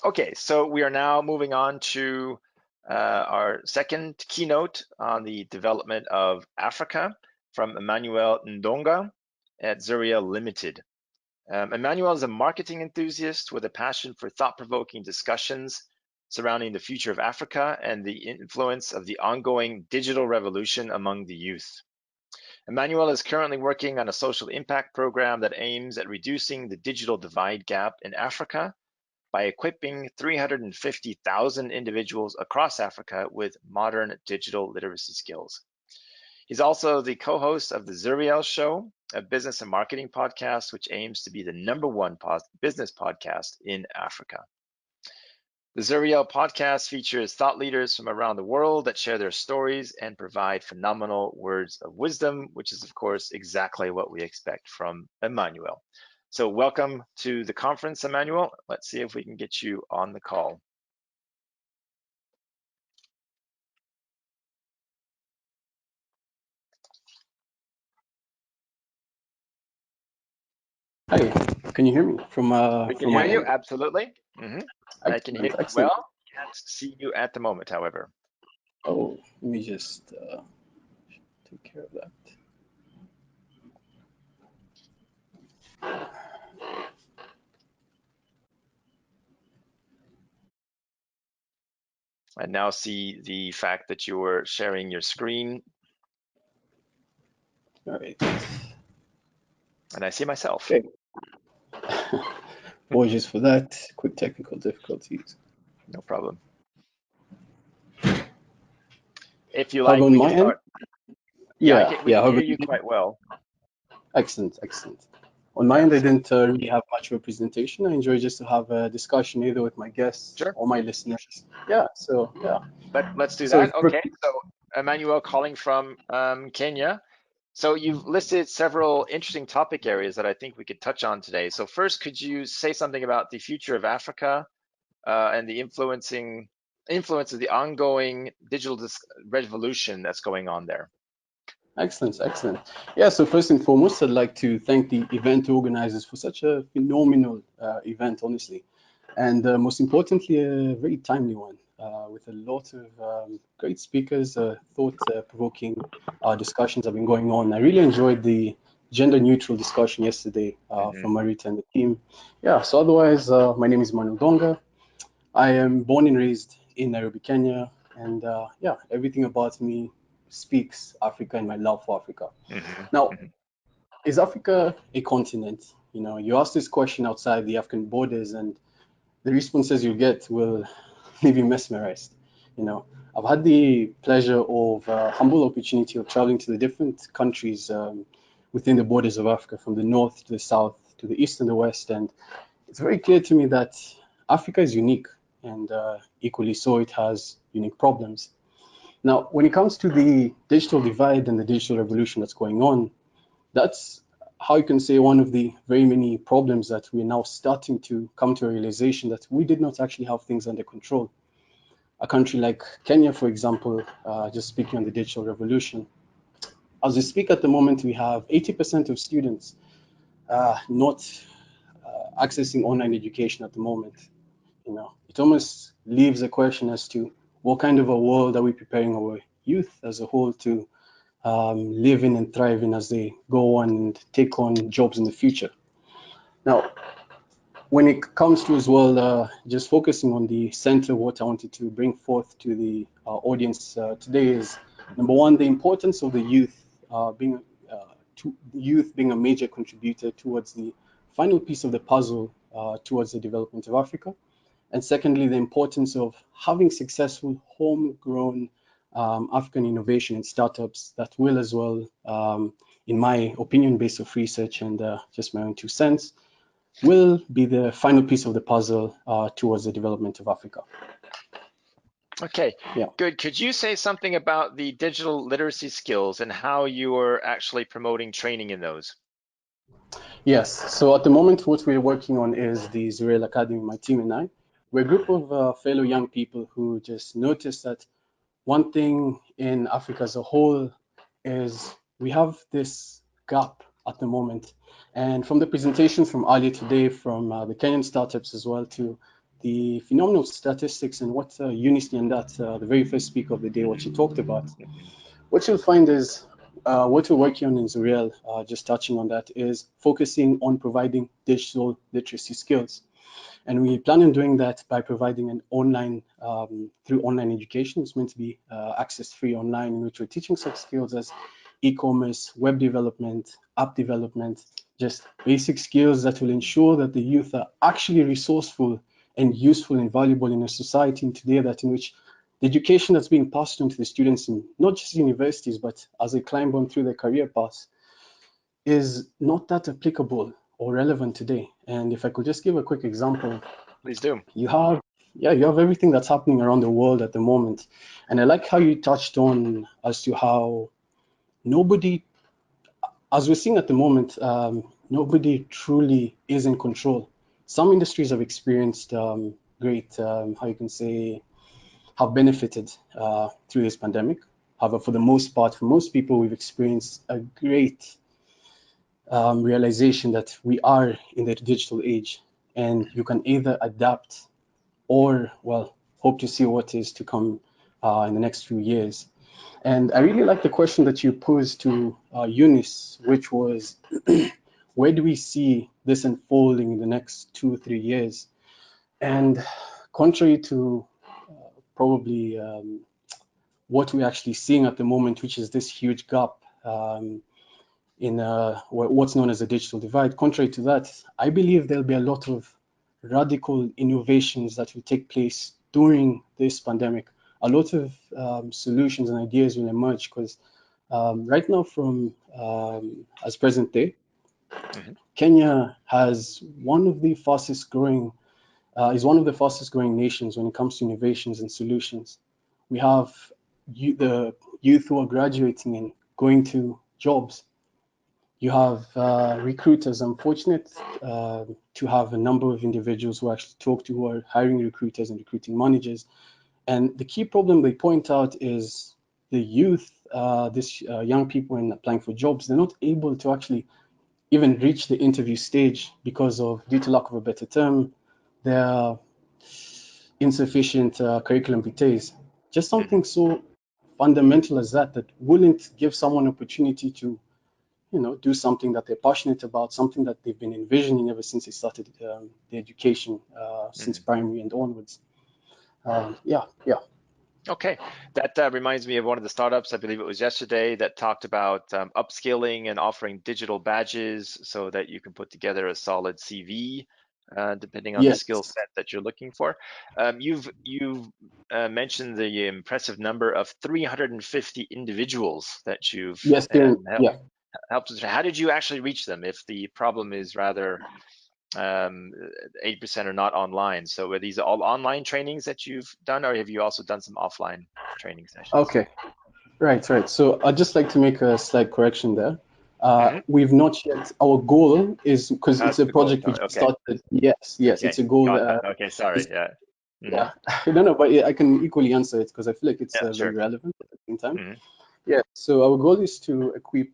Okay, so we are now moving on to our second keynote on the development of Africa from Emmanuel Ndonga at Zuriel Limited. Emmanuel is a marketing enthusiast with a passion for thought-provoking discussions surrounding the future of Africa and the influence of the ongoing digital revolution among the youth. Emmanuel is currently working on a social impact program that aims at reducing the digital divide gap in Africa by equipping 350,000 individuals across Africa with modern digital literacy skills. He's also the co-host of the Zuriel Show, a business and marketing podcast, which aims to be the #1 business podcast in Africa. The Zuriel podcast features thought leaders from around the world that share their stories and provide phenomenal words of wisdom, which is, of course, exactly what we expect from Emmanuel. So welcome to the conference, Emmanuel. Let's see if we can get you on the call. Hi, can you hear me from We can from hear my you, end? absolutely. I can hear you Excellent. well. Can't see you at the moment, however. Oh, let me just take care of that. I now see the fact that you were sharing your screen. All right. And I see myself. Okay. Apologies for that. Quick technical difficulties. No problem. If you How like, about we my can end? start. Yeah, we can How hear about you you? quite well. Excellent, excellent. On my Yeah, end, I so didn't really have much of a presentation. I enjoy just to have a discussion either with my guests sure. or my listeners. Yeah, so yeah. Let's do So if that. Okay, so Emmanuel calling from Kenya. So you've listed several interesting topic areas that I think we could touch on today. So first, could you say something about the future of Africa and the influence of the ongoing digital revolution that's going on there? Excellent, excellent. Yeah, so first and foremost, I'd like to thank the event organizers for such a phenomenal event, honestly. And most importantly, a very timely one with a lot of great speakers, thought-provoking discussions have been going on. I really enjoyed the gender-neutral discussion yesterday from Marita and the team. Yeah, so otherwise, my name is Emmanuel Ndonga. I am born and raised in Nairobi, Kenya, and yeah, everything about me speaks Africa and my love for Africa. Now, is Africa a continent? You know, you ask this question outside the African borders, and the responses you get will leave you mesmerized. You know, I've had the pleasure of humble opportunity of traveling to the different countries within the borders of Africa, from the north to the south to the east and the west, and it's very clear to me that Africa is unique, and equally so, it has unique problems. Now, when it comes to the digital divide and the digital revolution that's going on, that's how you can say one of the very many problems that we're now starting to come to a realization that we did not actually have things under control. A country like Kenya, for example, just speaking on the digital revolution, as we speak at the moment, we have 80% of students not accessing online education at the moment. You know, it almost leaves a question as to what kind of a world are we preparing our youth as a whole to live in and thrive in as they go on and take on jobs in the future. Now, when it comes to as well, just focusing on the center, what I wanted to bring forth to the audience today is number one, the importance of the youth being a major contributor towards the final piece of the puzzle towards the development of Africa. And secondly, the importance of having successful homegrown African innovation and startups that will as well, in my opinion, based off research and just my own 2 cents, will be the final piece of the puzzle towards the development of Africa. Okay, yeah. Good. Could you say something about the digital literacy skills and how you are actually promoting training in those? Yes, so at the moment, what we're working on is the Zuriel Academy, my team and I. We're a group of fellow young people who just noticed that one thing in Africa as a whole is we have this gap at the moment. And from the presentations from earlier today, from the Kenyan startups as well, to the phenomenal statistics and what Eunice and that the very first speaker of the day, what she talked about, what you'll find is what we're working on in Zuriel, just touching on that, is focusing on providing digital literacy skills. And we plan on doing that by providing an online, through online education. It's meant to be access free online, in which we're teaching such skills as e-commerce, web development, app development, just basic skills that will ensure that the youth are actually resourceful and useful and valuable in a society in today that in which the education that's being passed on to the students in not just universities, but as they climb on through their career paths, is not that applicable or relevant today. And if I could just give a quick example, Please do. you have everything that's happening around the world at the moment. And I like how you touched on as to how nobody, as we're seeing at the moment, nobody truly is in control. Some industries have experienced great, how you can say, have benefited through this pandemic. However, for the most part, for most people, we've experienced a great realization that we are in the digital age, and you can either adapt or, well, hope to see what is to come in the next few years. And I really like the question that you posed to Eunice, which was, where do we see this unfolding in the next 2 or 3 years? And contrary to probably what we're actually seeing at the moment, which is this huge gap in what's known as a digital divide. Contrary to that, I believe there'll be a lot of radical innovations that will take place during this pandemic. A lot of solutions and ideas will emerge because right now, from as present day, Kenya has one of the fastest growing, is one of the fastest growing nations when it comes to innovations and solutions. We have the youth who are graduating and going to jobs. You have recruiters. I'm fortunate to have a number of individuals who actually talk to, who are hiring recruiters and recruiting managers. And the key problem they point out is the youth, young people in applying for jobs, they're not able to actually even reach the interview stage because of, due to lack of a better term, their insufficient curriculum vitae. Just something so fundamental as that, that wouldn't give someone opportunity to do something that they're passionate about, something that they've been envisioning ever since they started the education, since primary and onwards. Yeah. Okay, that reminds me of one of the startups, I believe it was yesterday, that talked about upskilling and offering digital badges so that you can put together a solid CV, depending on the skill set that you're looking for. You've mentioned the impressive number of 350 individuals that you've helped us. How did you actually reach them if the problem is rather 80% are not online? So were these all online trainings that you've done, or have you also done some offline training sessions? Okay, right. So I'd just like to make a slight correction there. We've not yet, our goal is, because it's a project we just started. Yes, okay. It's a goal. Okay, sorry, yeah. No, but I can equally answer it because I feel like it's very relevant at the same time. Yeah, so our goal is to equip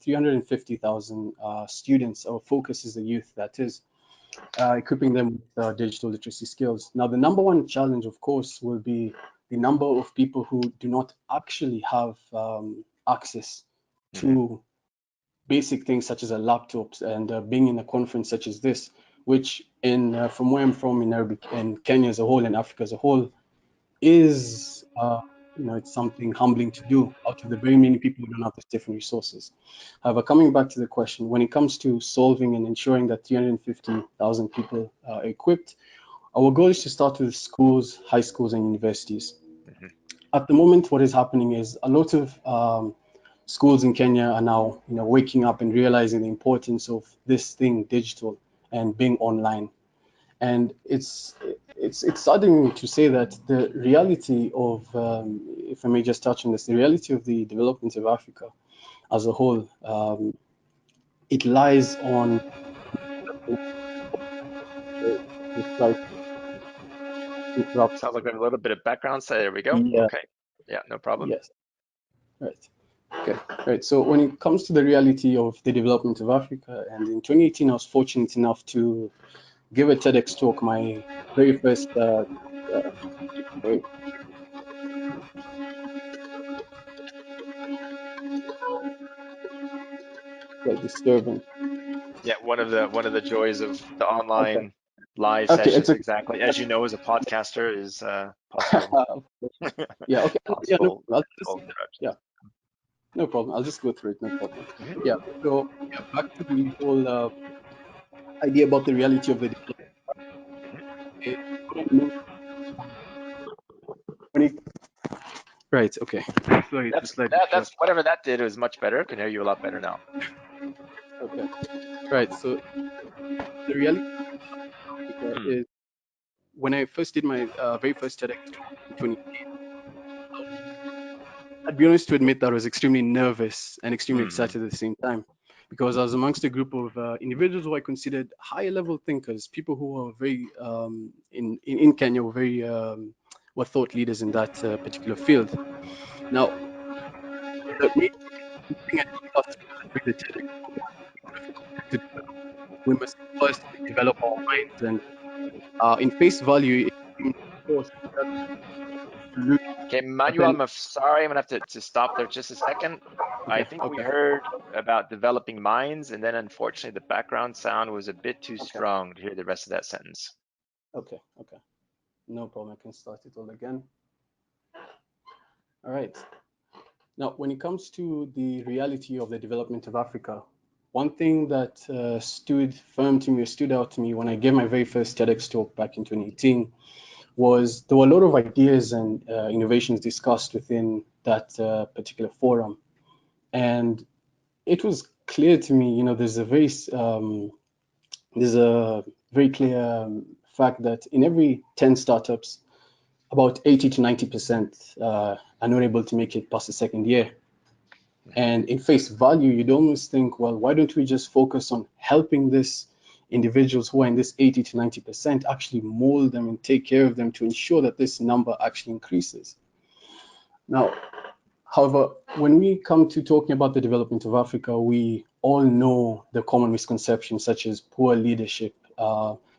350,000 students. Our focus is the youth, that is, equipping them with digital literacy skills. Now, the number one challenge, of course, will be the number of people who do not actually have access to basic things such as a laptop, and being in a conference such as this, which from where I'm from in Kenya as a whole and Africa as a whole, is it's something humbling to do out of the very many people who don't have these different resources. However, coming back to the question, when it comes to solving and ensuring that 350,000 people are equipped, our goal is to start with schools, high schools, and universities. At the moment, what is happening is a lot of schools in Kenya are now waking up and realizing the importance of this thing, digital, and being online. And it's saddening to say that the reality of, if I may just touch on this, the reality of the development of Africa as a whole, it lies on. Sounds like we have a little bit of background, so there we go. Yeah. Okay, yeah, no problem. Yes. Right. Okay. Right. So when it comes to the reality of the development of Africa, and in 2018, I was fortunate enough to give a TEDx talk, my very first, very quite disturbing. Yeah, one of the joys of the Okay, online live okay, it's sessions, a exactly. As you know, as a podcaster, is possible yeah, okay, yeah, no, possible I'll just technical yeah, interruptions. no problem. I'll just go through it, no problem. Mhm. Yeah, so yeah, back to the whole idea about the reality of the development. Is what I mean when it, right, okay. Sorry, it's a That's slight that, that's distraction. whatever that did was much better. Can hear you a lot better now. Okay, right. So the reality Hmm. is when I first did my very first TEDx talk in 20, I'd be honest to admit that I was extremely nervous and extremely Hmm. excited at the same time because I was amongst a group of individuals who I considered higher level thinkers, people who were very in Kenya were very were thought leaders in that particular field. Now, the main thing I discussed during the TEDx to we must first develop our minds and in face value, of course, that's solution. Okay, But Manuel, then, sorry, I'm gonna have to stop there just a second. I okay, think we okay, heard about developing minds, and then unfortunately the background sound was a bit too okay, strong to hear the rest of that sentence. okay. No problem. I can start it all again. All right. Now, when it comes to the reality of the development of Africa, one thing that stood firm to me or stood out to me when I gave my very first TEDx talk back in 2018 was there were a lot of ideas and innovations discussed within that particular forum. And it was clear to me, there's a very clear fact that in every 10 startups, about 80 to 90% are not able to make it past the second year. And in face value, you'd almost think, well, why don't we just focus on helping this individuals who are in this 80 to 90% actually mold them and take care of them to ensure that this number actually increases. Now, however, when we come to talking about the development of Africa, we all know the common misconceptions such as poor leadership,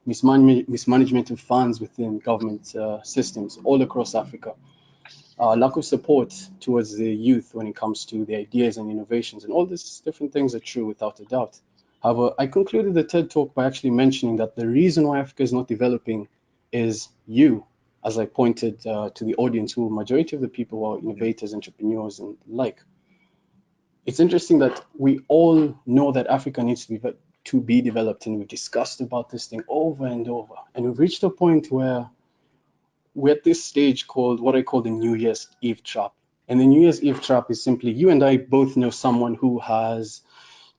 mismanagement of funds within government systems all across Africa, lack of support towards the youth when it comes to the ideas and innovations, and all these different things are true without a doubt. However, I concluded the TED talk by actually mentioning that the reason why Africa is not developing is you, as I pointed to the audience, who majority of the people are innovators, entrepreneurs, and like. It's interesting that we all know that Africa needs to be developed, and we've discussed about this thing over and over, and we've reached a point where we're at this stage called what I call the New Year's Eve trap. And the New Year's Eve trap is simply you and I both know someone who has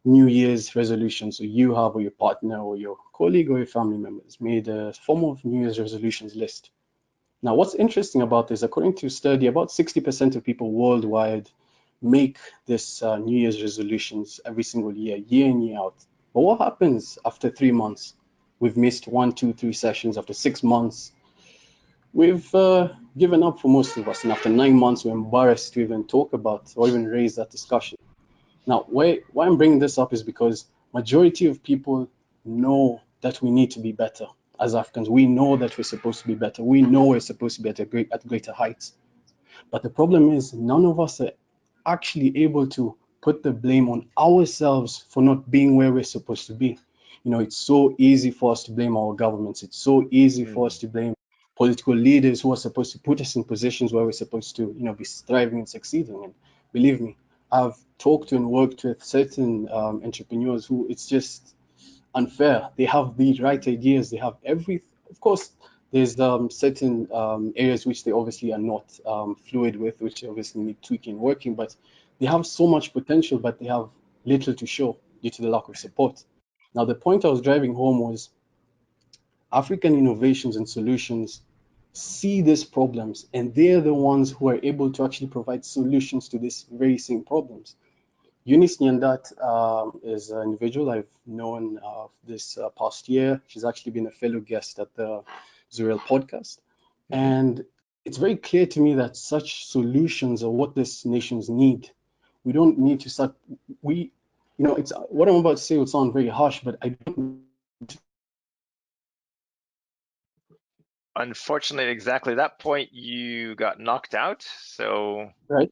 New Year's resolutions. So you have, or your partner, or your colleague, or your family members made a form of New Year's resolutions list. Now, what's interesting about this, according to a study, about 60% of people worldwide make this New Year's resolutions every single year in, year out. But what happens after 3 months? We've missed one, two, three sessions. After 6 months, we've given up for most of us, and after 9 months, we're embarrassed to even talk about or even raise that discussion. Now, why I'm bringing this up is because majority of people know that we need to be better as Africans. We know that we're supposed to be better. We know we're supposed to be at greater heights. But the problem is none of us are actually able to put the blame on ourselves for not being where we're supposed to be. It's so easy for us to blame our governments. It's so easy for us Hmm. to blame political leaders who are supposed to put us in positions where we're supposed to, be thriving and succeeding. And believe me, I've talked to and worked with certain entrepreneurs who it's just unfair. They have the right ideas. They have of course, there's certain areas which they obviously are not fluid with, which obviously need tweaking, working, but they have so much potential, but they have little to show due to the lack of support. Now, the point I was driving home was African innovations and solutions see these problems, and they're the ones who are able to actually provide solutions to these very same problems. Eunice Nyandat is an individual I've known this past year. She's actually been a fellow guest at the Zuriel podcast. Hmm. And it's very clear to me that such solutions are what these nations need. We don't need to start, it's what I'm about to say will sound very harsh, but I don't Unfortunately, exactly that point, you got knocked out. So Right,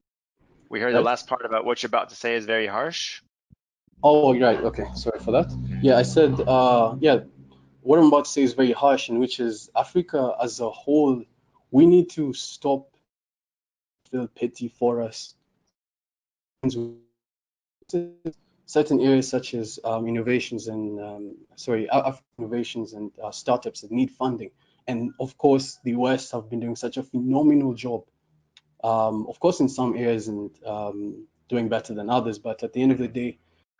we heard the right. last part about what you're about to say is very harsh. Oh, right. Okay, sorry for that. Yeah, I said, yeah, what I'm about to say is very harsh, and which is Africa as a whole, we need to stop feel pity for us. Certain areas such as innovations and African innovations and startups that need funding. And of course, the West have been doing such a phenomenal job. Of course, in some areas and doing better than others, but at the end of the Mhm. day,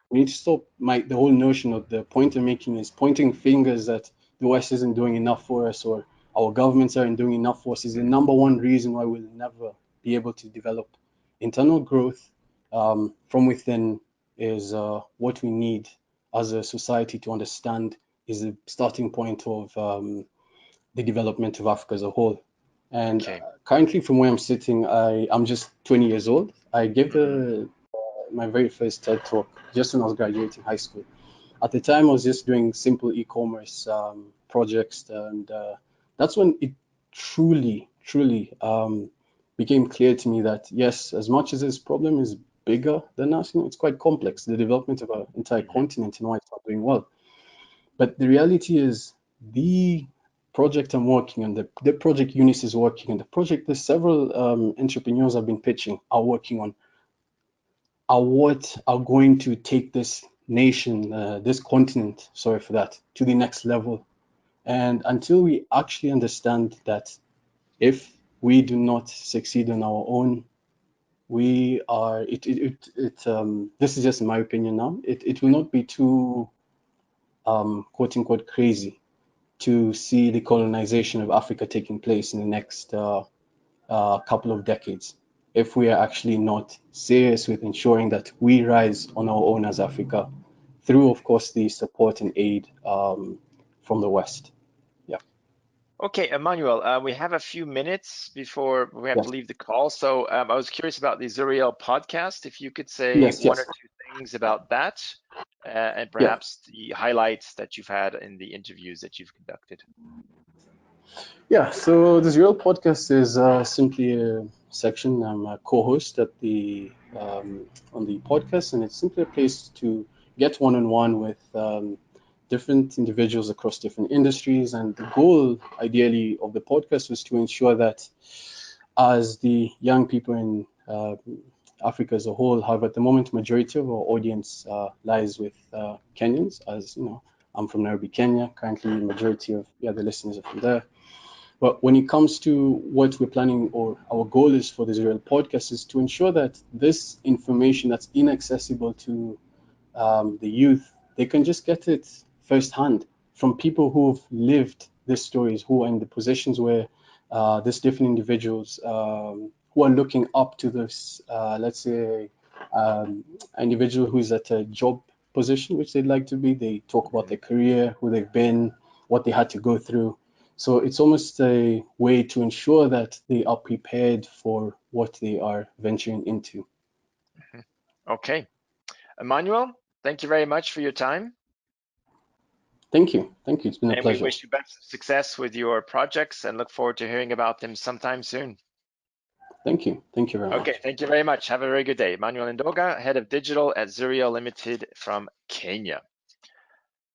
we need to stop the whole notion of the point I'm making is pointing fingers that the West isn't doing enough for us or our governments aren't doing enough for us is the number one reason why we'll never be able to develop. Internal growth from within is what we need as a society to understand is the starting point of the development of Africa as a whole. And Okay. currently, from where I'm sitting, I'm just 20 years old. I gave Mhm. my very first TED talk just when I was graduating high school. At the time, I was just doing simple e-commerce projects, and that's when it truly became clear to me that yes, as much as this problem is bigger than us, it's quite complex. The development of an entire Mhm. continent and why it's not doing well. But the reality is the project I'm working on, the project Eunice is working on, the project that several entrepreneurs have been pitching are working on are what are going to take this nation, this continent, sorry for that, to the next level. And until we actually understand that if we do not succeed on our own, we are, this is just my opinion now, it will not be too, quote unquote, crazy to see the colonization of Africa taking place in the next couple of decades if we are actually not serious with ensuring that we rise on our own as Africa through, of course, the support and aid from the West. Yeah. Okay, Emmanuel, we have a few minutes before we have to Yes. leave the call. So I was curious about the Zuriel podcast. If you could say Yes. one or Yes. two things about that, and Yeah. perhaps the highlights that you've had in the interviews that you've conducted. Yeah. So the Zuriel podcast is simply a section. I'm a co-host at the on the podcast, and it's simply a place to get one-on-one with different individuals across different industries. And the goal, ideally, of the podcast was to ensure that as the young people in Africa as a whole have at the moment, majority of our audience lies with Kenyans. As you know, I'm from Nairobi, Kenya. Currently, majority of the listeners are from there. But when it comes to what we're planning or our goal is for the Zuriel podcast is to ensure that this information that's inaccessible to the youth, they can just get it firsthand from people who've lived these stories, who are in the positions where these different individuals who are looking up to this, let's say, an individual who's at a job position which they'd like to be. They talk about Mhm. their career, who they've been, what they had to go through. So it's almost a way to ensure that they are prepared for what they are venturing into. Mhm. Okay, Emmanuel, thank you very much for your time, Thank you. Thank you. It's been a and we pleasure. wish you best of success with your projects and look forward to hearing about them sometime soon. Thank you. Thank you very Okay, much. thank you very much. Have a very good day. Emmanuel Ndonga, Head of Digital at Zuriel Limited from Kenya.